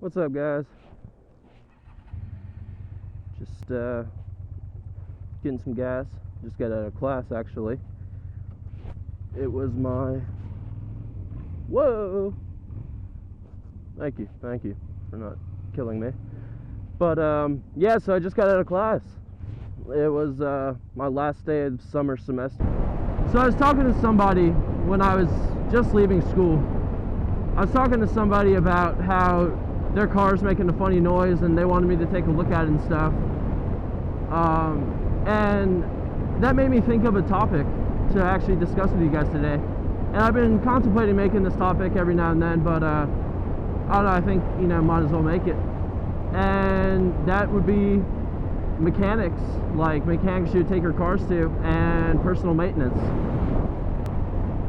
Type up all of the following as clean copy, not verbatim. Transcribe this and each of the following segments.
What's up, guys? Just getting some gas. Just got out of class, actually. It was my... Whoa! Thank you for not killing me. But, yeah, so I just got out of class. It was my last day of summer semester. So I was talking to somebody when I was just leaving school. I was talking to somebody about how their car's making a funny noise and they wanted me to take a look at it and stuff. And that made me think of a topic to actually discuss with you guys today. And I've been contemplating making this topic every now and then, but I don't know, I think, might as well make it. And that would be mechanics, like mechanics you would take your cars to, and personal maintenance.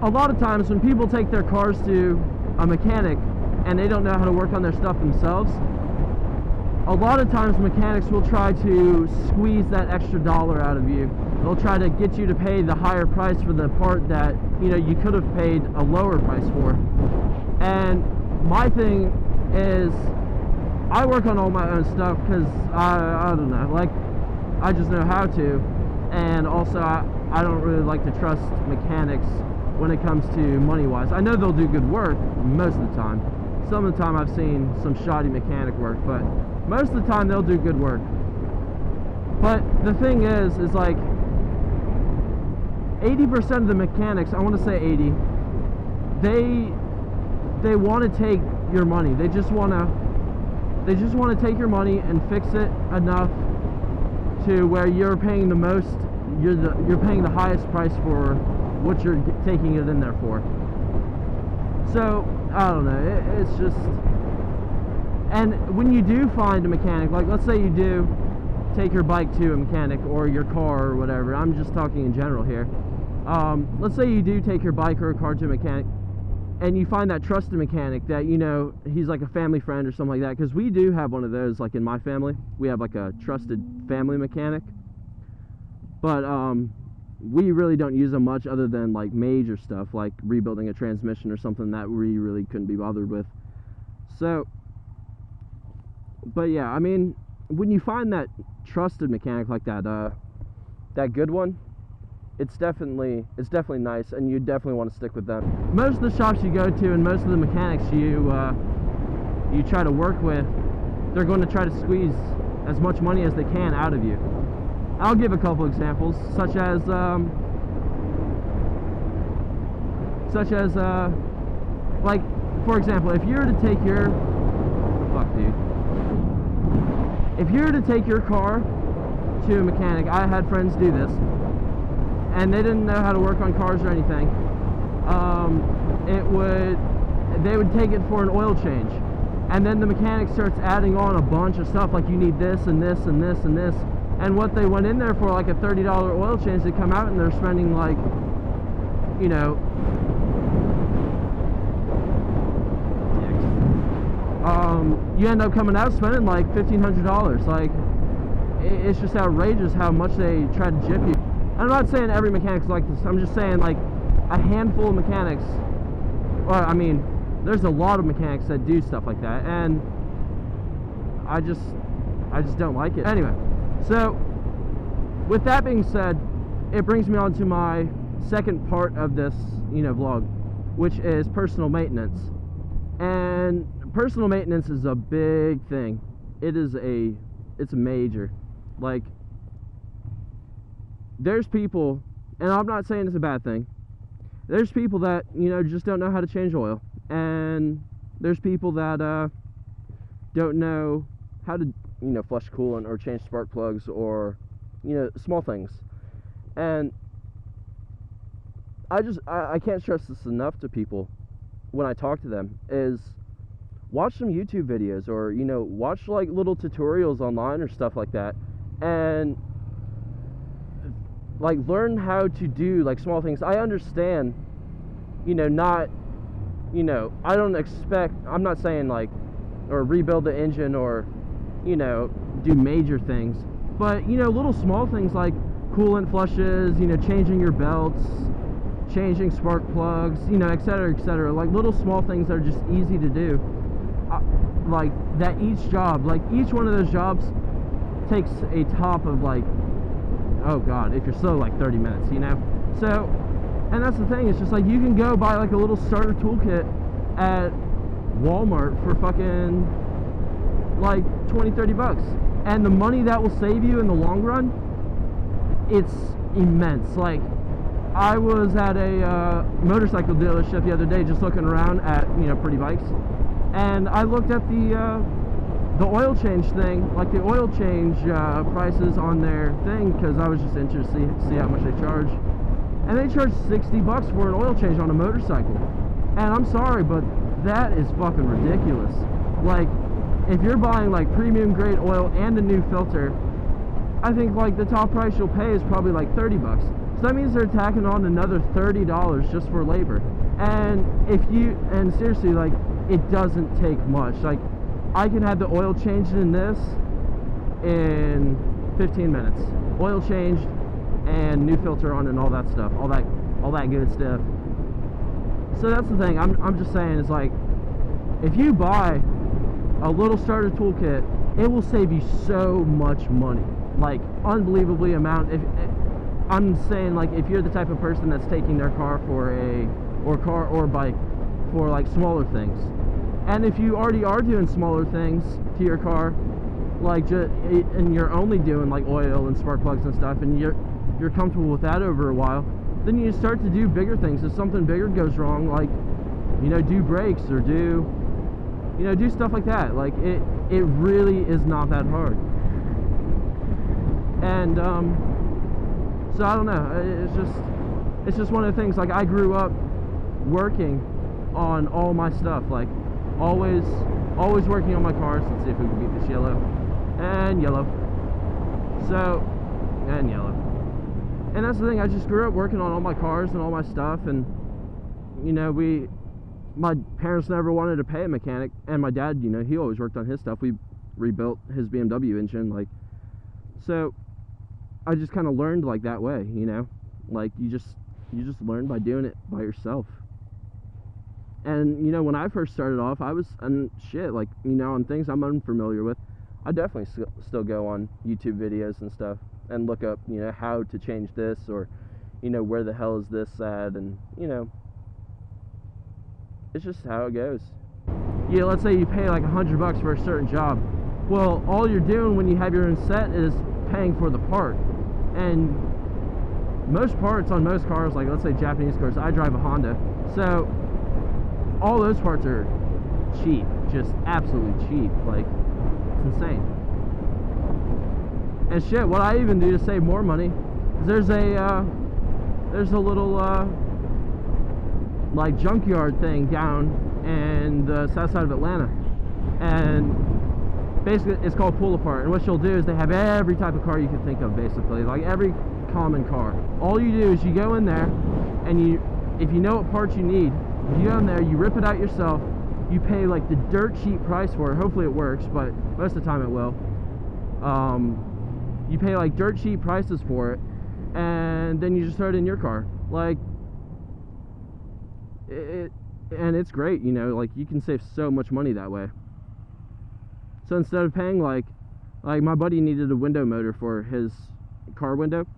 A lot of times when people take their cars to a mechanic and they don't know how to work on their stuff themselves, a lot of times mechanics will try to squeeze that extra dollar out of you. They'll try to get you to pay the higher price for the part that you could have paid a lower price for. And my thing is, I work on all my own stuff because I don't know, like, I just know how to. And also I don't really like to trust mechanics when it comes to money wise. I know they'll do good work most of the time. Some of the time I've seen some shoddy mechanic work, but most of the time they'll do good work. But the thing is like 80% of the mechanics, I want to say 80, they want to take your money. They just want to take your money and fix it enough to where you're paying the most, you're paying the highest price for what you're taking it in there for. So I don't know, it's just, and when you do find a mechanic, like let's say you do take your bike to a mechanic or your car or whatever, I'm just talking in general here. Let's say you do take your bike or a car to a mechanic and you find that trusted mechanic that he's like a family friend or something like that, because we do have one of those, like in my family we have like a trusted family mechanic, but we really don't use them much other than like major stuff like rebuilding a transmission or something that we really couldn't be bothered with. So, but yeah, I mean, when you find that trusted mechanic like that, that good one, it's definitely nice, and you definitely want to stick with them. Most of the shops you go to and most of the mechanics you try to work with, they're going to try to squeeze as much money as they can out of you. I'll give a couple examples, such as like, for example, if you were to take your if you were to take your car to a mechanic, I had friends do this, and they didn't know how to work on cars or anything. They would take it for an oil change, and then the mechanic starts adding on a bunch of stuff, like you need this and this and this and this. And what they went in there for, like a $30 oil change, they come out and they're spending like, you end up coming out spending like $1,500. Like, it's just outrageous how much they try to gyp you. I'm not saying every mechanic's like this. I'm just saying like a handful of mechanics, or I mean, there's a lot of mechanics that do stuff like that, and I just don't like it. Anyway. So, with that being said, it brings me on to my second part of this, vlog, which is personal maintenance. And personal maintenance is a big thing. It's major. Like, there's people, and I'm not saying it's a bad thing, there's people that, just don't know how to change oil. And there's people that don't know how to flush coolant or change spark plugs or small things. And I can't stress this enough to people when I talk to them, is watch some YouTube videos, or watch like little tutorials online or stuff like that, and like learn how to do like small things. I understand, not, I'm not saying like, or rebuild the engine or do major things, but little small things like coolant flushes, changing your belts, changing spark plugs, etc., etc. Like little small things that are just easy to do. like that each job, like each one of those jobs takes a top of like, oh god, if you're slow, like 30 minutes, you know? So, and that's the thing, it's just like you can go buy like a little starter toolkit at Walmart for fucking like 20-30 bucks, and the money that will save you in the long run, it's immense. Like, I was at a motorcycle dealership the other day just looking around at, you know, pretty bikes, and I looked at the oil change thing, like the oil change prices on their thing, because I was just interested to see how much they charge. And they charge 60 bucks for an oil change on a motorcycle. And I'm sorry, but that is fucking ridiculous. Like, if you're buying like premium grade oil and a new filter, I think like the top price you'll pay is probably like 30 bucks. So that means they're tacking on another $30 just for labor. And and seriously, like, it doesn't take much. Like, I can have the oil changed in this in 15 minutes. Oil changed and new filter on and all that stuff, all that good stuff. So that's the thing. I'm just saying, is like, if you buy a little starter toolkit, it will save you so much money, like unbelievably amount. If I'm saying, like, if you're the type of person that's taking their car or bike for like smaller things, and if you already are doing smaller things to your car, like and you're only doing like oil and spark plugs and stuff, and you're comfortable with that over a while, then you start to do bigger things. If something bigger goes wrong, like, you know, do brakes or do stuff like that. Like, it really is not that hard. And so I don't know, it's just one of the things. Like, I grew up working on all my stuff, like always working on my cars. Let's see if we can beat this yellow. And yellow. So, and yellow. And that's the thing, I just grew up working on all my cars and all my stuff, and, you know, my parents never wanted to pay a mechanic, and my dad, you know, he always worked on his stuff. We rebuilt his BMW engine, like, so I just kind of learned like that way, you know, like you just learn by doing it by yourself. And, you know, when I first started off, I was, and shit, like, you know, on things I'm unfamiliar with, I definitely still go on YouTube videos and stuff and look up, you know, how to change this, or, you know, where the hell is this at, and, you know, it's just how it goes. Yeah, let's say you pay like $100 for a certain job. Well, all you're doing when you have your own set is paying for the part. And most parts on most cars, like let's say Japanese cars, I drive a Honda, so all those parts are cheap, just absolutely cheap. Like, it's insane. And shit, what I even do to save more money is there's a little like junkyard thing down in the south side of Atlanta, and basically it's called Pull Apart. And what you'll do is they have every type of car you can think of, basically, like every common car. All you do is you go in there, and if you know what parts you need, you go in there, you rip it out yourself, you pay like the dirt cheap price for it. Hopefully it works, but most of the time it will. You pay like dirt cheap prices for it, and then you just throw it in your car. Like, and it's great, you know, like you can save so much money that way. So instead of paying like my buddy needed a window motor for his car window,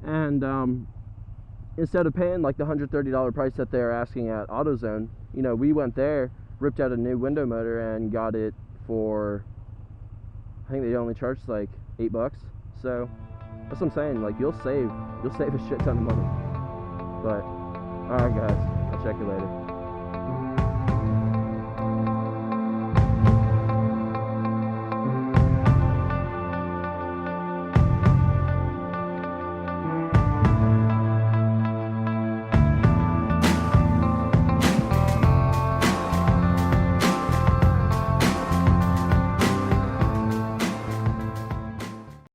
and instead of paying like the $130 price that they're asking at AutoZone, you know, we went there, ripped out a new window motor, and got it for, I think they only charged like $8. So that's what I'm saying, like you'll save a shit ton of money. But alright guys, I'll check you later.